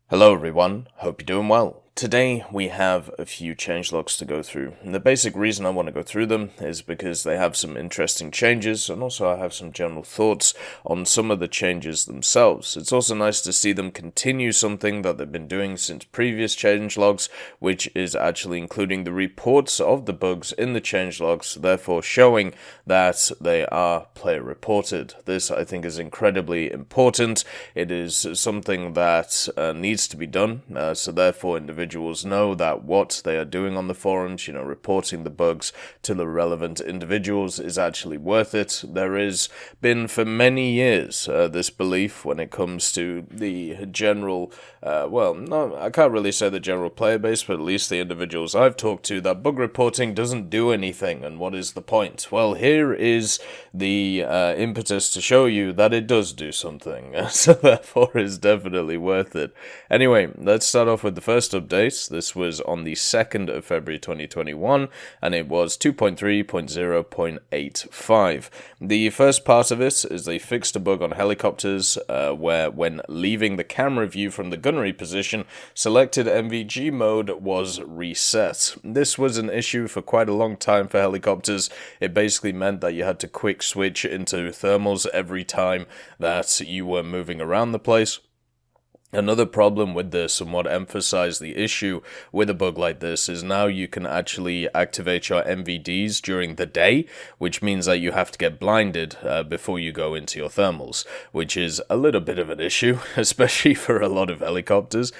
Hello everyone, hope you're doing well. Today we have a few changelogs to go through, and the basic reason I want to go through them is because they have some interesting changes, and also I have some general thoughts on some of the changes themselves. It's also nice to see them continue something that they've been doing since previous changelogs, which is actually including the reports of the bugs in the changelogs, therefore showing that they are player reported. This I think is incredibly important. It is something that needs to be done, so therefore individuals know that what they are doing on the forums, reporting the bugs to the relevant individuals is actually worth it. There has been for many years this belief when it comes to the general, I can't really say the general player base, but at least the individuals I've talked to, that bug reporting doesn't do anything, and what is the point? Well, here is the impetus to show you that it does do something, so therefore it's definitely worth it. Anyway, let's start off with the first update. This was on the 2nd of February 2021, and it was 2.3.0.85. The first part of it is they fixed a bug on helicopters where when leaving the camera view from the gunnery position, selected MVG mode was reset. This was an issue for quite a long time for helicopters. It basically meant that you had to quick switch into thermals every time that you were moving around the place. Another problem with this, and what emphasized the issue with a bug like this, is now you can actually activate your MVDs during the day, which means that you have to get blinded before you go into your thermals, which is a little bit of an issue, especially for a lot of helicopters.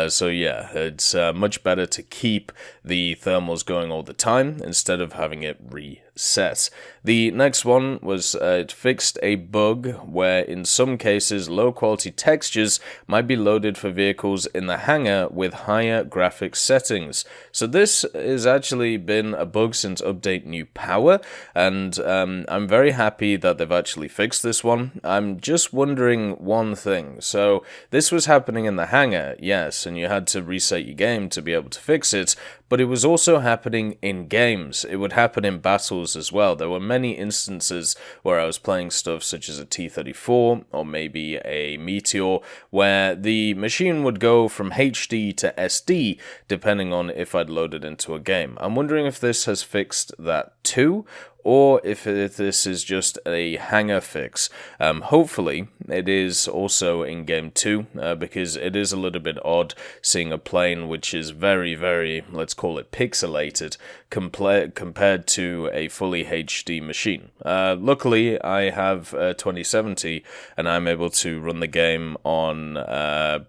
So yeah, it's much better to keep the thermals going all the time instead of having it reset. The next one was it fixed a bug where in some cases low quality textures might be loaded for vehicles in the hangar with higher graphics settings. So this has actually been a bug since update New Power, and I'm very happy that they've actually fixed this one. I'm just wondering one thing. So this was happening in the hangar, yes, and you had to reset your game to be able to fix it, but it was also happening in games. It would happen in battles as well. There were many instances where I was playing stuff such as a T-34 or maybe a Meteor, where the machine would go from HD to SD depending on if I'd loaded into a game. I'm wondering if this has fixed that too, or if this is just a hangar fix. Hopefully it is also in game 2, because it is a little bit odd seeing a plane which is very, very, let's call it pixelated, compared to a fully HD machine. Luckily, I have 2070, and I'm able to run the game on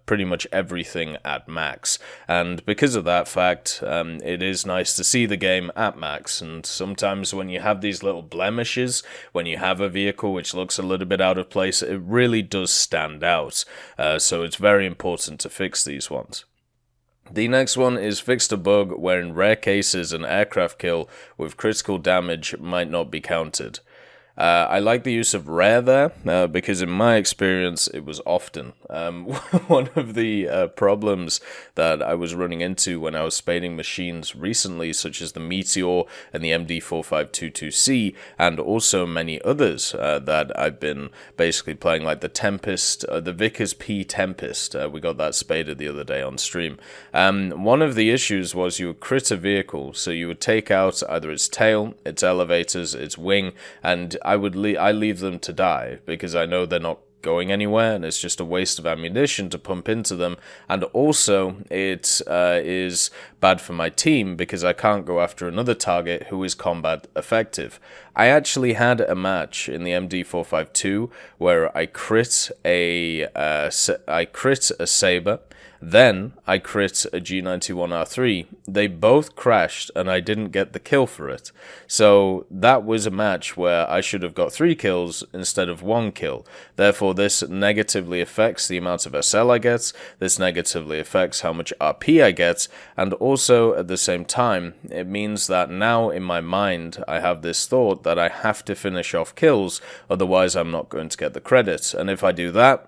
pretty much everything at max. And because of that fact, it is nice to see the game at max, and sometimes when you have these little blemishes, when you have a vehicle which looks a little bit out of place, it really does stand out. So it's very important to fix these ones. The next one is fixed a bug where in rare cases an aircraft kill with critical damage might not be counted. I like the use of rare there, because in my experience it was often. One of the problems that I was running into when I was spading machines recently, such as the Meteor and the MD4522C, and also many others that I've been basically playing, like the Tempest, the Vickers P Tempest. We got that spaded the other day on stream. One of the issues was you would crit a vehicle, so you would take out either its tail, its elevators, its wing, and I leave them to die because I know they're not going anywhere, and it's just a waste of ammunition to pump into them, and also it is bad for my team because I can't go after another target who is combat effective. I actually had a match in the MD452 where I crit a Sabre. Then I crit a G91R3. They both crashed and I didn't get the kill for it. So that was a match where I should have got 3 kills instead of 1 kill. Therefore this negatively affects the amount of SL I get, this negatively affects how much RP I get, and also at the same time it means that now in my mind I have this thought that I have to finish off kills, otherwise I'm not going to get the credit. And if I do that,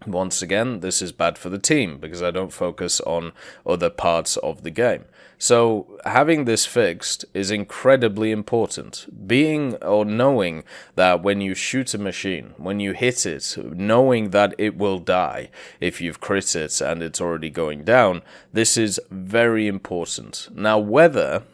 Once again, this is bad for the team because I don't focus on other parts of the game. So having this fixed is incredibly important. Being or knowing that when you shoot a machine, when you hit it, knowing that it will die if you've crit it and it's already going down, this is very important. Now, whether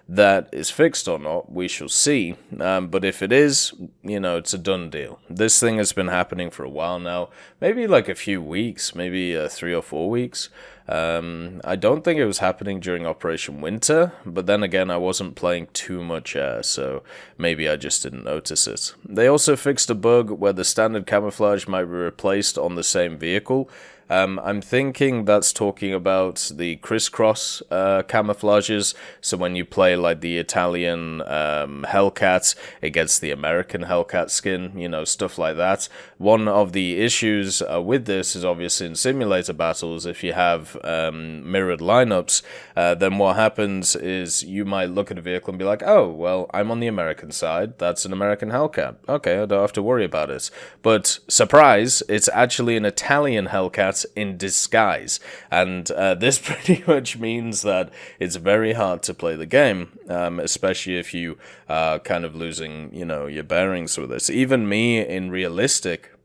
that is fixed or not, we shall see. But if it is, it's a done deal. This thing has been happening for a while now, maybe like a few weeks, maybe 3 or 4 weeks. I don't think it was happening during Operation Winter, but then again, I wasn't playing too much air, so maybe I just didn't notice it. They also fixed a bug where the standard camouflage might be replaced on the same vehicle. I'm thinking that's talking about the crisscross camouflages. So when you play like the Italian Hellcat against the American Hellcat skin, stuff like that. One of the issues with this is obviously in simulator battles, if you have mirrored lineups, then what happens is you might look at a vehicle and be like, oh, well, I'm on the American side. That's an American Hellcat. Okay, I don't have to worry about it. But surprise, it's actually an Italian Hellcat in disguise, and this pretty much means that it's very hard to play the game, especially if you are kind of losing, your bearings with this. Even me in realistic,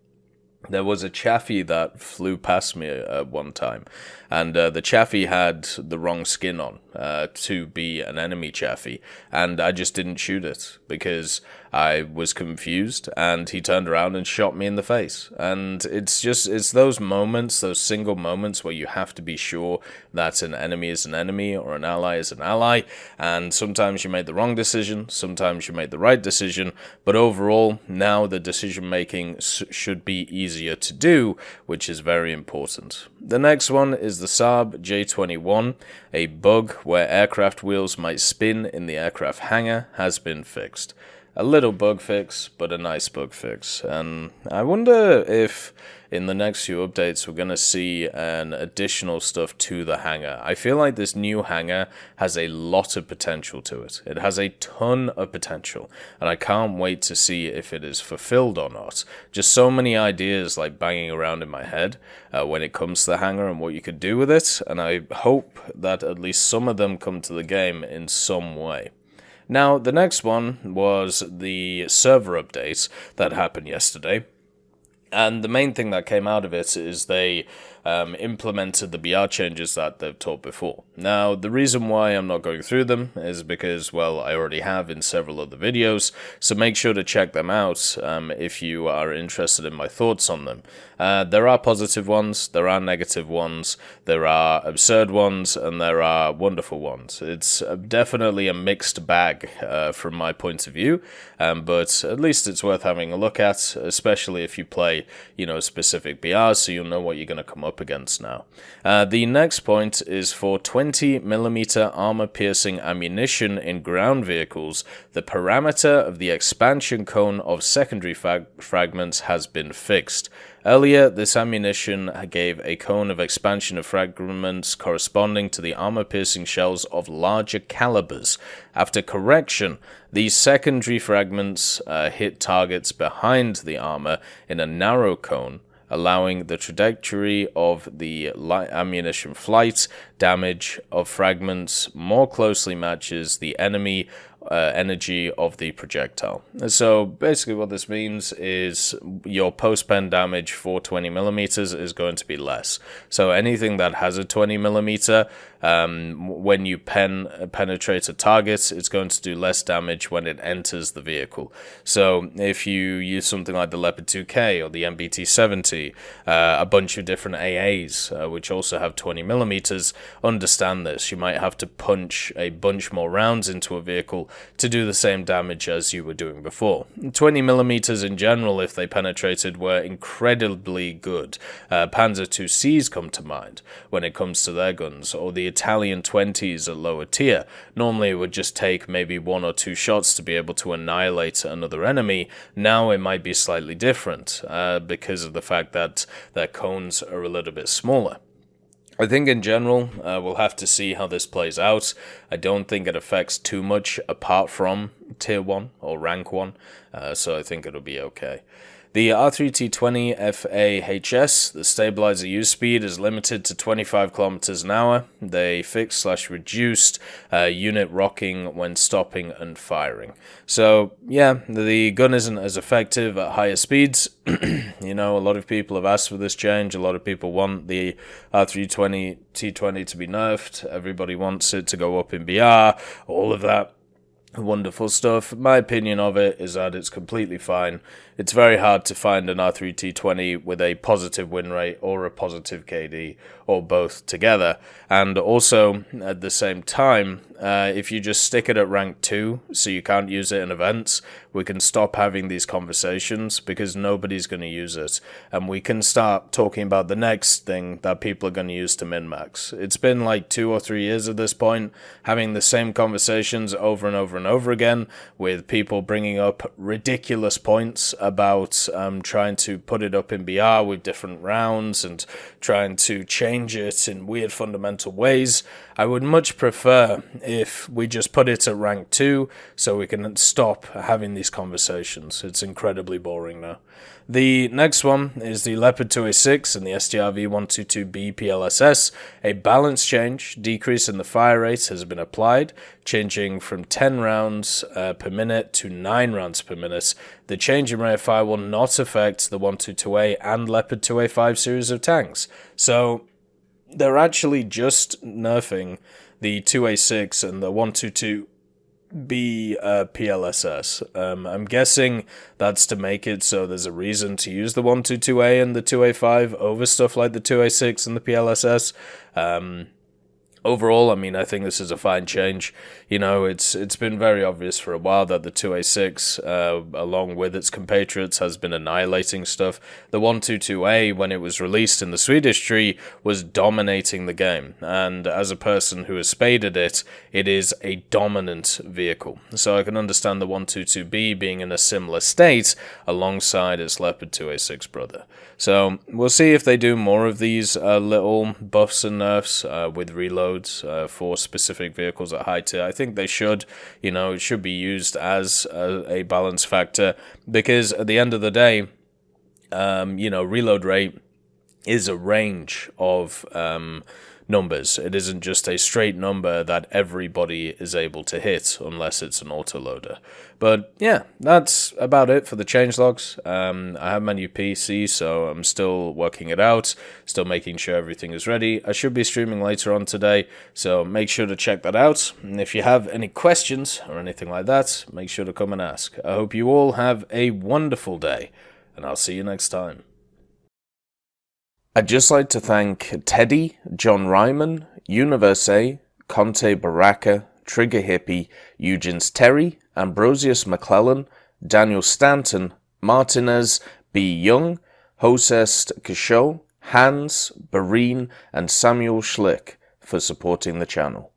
there was a Chaffee that flew past me at one time, and the Chaffee had the wrong skin on to be an enemy Chaffee, and I just didn't shoot it because I was confused, and he turned around and shot me in the face. And it's those moments, those single moments where you have to be sure that an enemy is an enemy or an ally is an ally, and sometimes you make the wrong decision, sometimes you make the right decision, but overall, now the decision making should be easier to do, which is very important. The next one is the Saab J21. A bug where aircraft wheels might spin in the aircraft hangar has been fixed. A little bug fix, but a nice bug fix. And I wonder if in the next few updates we're going to see an additional stuff to the hangar. I feel like this new hangar has a lot of potential to it. It has a ton of potential, and I can't wait to see if it is fulfilled or not. Just so many ideas like banging around in my head when it comes to the hangar and what you could do with it, and I hope that at least some of them come to the game in some way. Now, the next one was the server update that happened yesterday. And the main thing that came out of it is they implemented the BR changes that they've taught before. Now, the reason why I'm not going through them is because, well, I already have in several other videos, so make sure to check them out if you are interested in my thoughts on them. There are positive ones, there are negative ones, there are absurd ones, and there are wonderful ones. It's definitely a mixed bag from my point of view, but at least it's worth having a look at, especially if you play, specific BRs, so you'll know what you're going to come up against now. The next point is for 20mm armor-piercing ammunition in ground vehicles. The parameter of the expansion cone of secondary fragments has been fixed. Earlier, this ammunition gave a cone of expansion of fragments corresponding to the armor-piercing shells of larger calibers. After correction, these secondary fragments hit targets behind the armor in a narrow cone, allowing the trajectory of the ammunition flight. Damage of fragments more closely matches the enemy energy of the projectile. So basically what this means is your post-pen damage for 20mm is going to be less. So anything that has a 20mm, when you penetrate a target, it's going to do less damage when it enters the vehicle. So if you use something like the Leopard 2K or the MBT-70, a bunch of different AAs, which also have 20mm, understand this. You might have to punch a bunch more rounds into a vehicle to do the same damage as you were doing before. 20mm in general, if they penetrated, were incredibly good. Panzer IICs come to mind when it comes to their guns, or the Italian 20s at lower tier. Normally it would just take maybe 1 or 2 shots to be able to annihilate another enemy. Now it might be slightly different because of the fact that their cones are a little bit smaller. I think in general, we'll have to see how this plays out. I don't think it affects too much apart from Tier 1 or Rank 1, so I think it'll be okay. The R3T20 FAHS, the stabilizer use speed is limited to 25 kilometers an hour. They fixed/reduced unit rocking when stopping and firing. So yeah, the gun isn't as effective at higher speeds. You know, a lot of people have asked for this change. A lot of people want the R320 T20 to be nerfed. Everybody wants it to go up in BR, all of that wonderful stuff. My opinion of it is that it's completely fine. It's very hard to find an R3T20 with a positive win rate or a positive KD or both together. And also, at the same time, if you just stick it at rank 2, so you can't use it in events, we can stop having these conversations because nobody's going to use it. And we can start talking about the next thing that people are going to use to min-max. It's been like 2 or 3 years at this point, having the same conversations over and over and over again, with people bringing up ridiculous points about trying to put it up in BR with different rounds and trying to change it in weird fundamental ways. I would much prefer if we just put it at rank 2 so we can stop having these conversations. It's incredibly boring now. The next one is the Leopard 2A6 and the STRV-122B PLSS. A balance change, decrease in the fire rate has been applied, changing from 10 rounds per minute to 9 rounds per minute. The change in rate of fire will not affect the 122A and Leopard 2A5 series of tanks. So they're actually just nerfing the 2A6 and the 122B PLSS. I'm guessing that's to make it so there's a reason to use the 122A and the 2A5 over stuff like the 2A6 and the PLSS. Overall, I mean, I think this is a fine change. You know, it's been very obvious for a while that the 2A6, along with its compatriots, has been annihilating stuff. The 122A, when it was released in the Swedish tree, was dominating the game. And as a person who has spaded it, it is a dominant vehicle. So I can understand the 122B being in a similar state alongside its Leopard 2A6 brother. So we'll see if they do more of these little buffs and nerfs with reloads for specific vehicles at high tier. I think they should. You know, it should be used as a balance factor because at the end of the day, you know, reload rate is a range of numbers. It isn't just a straight number that everybody is able to hit unless it's an autoloader. But yeah, that's about it for the changelogs. I have my new PC, so I'm still working it out, still making sure everything is ready. I should be streaming later on today, so make sure to check that out. And if you have any questions or anything like that, make sure to come and ask. I hope you all have a wonderful day, and I'll see you next time. I'd just like to thank Teddy, John Ryman, Universe, Conte Baraka, Trigger Hippie, Eugens Terry, Ambrosius McClellan, Daniel Stanton, Martinez, B. Young, Hosest Kishore, Hans, Bareen, and Samuel Schlick for supporting the channel.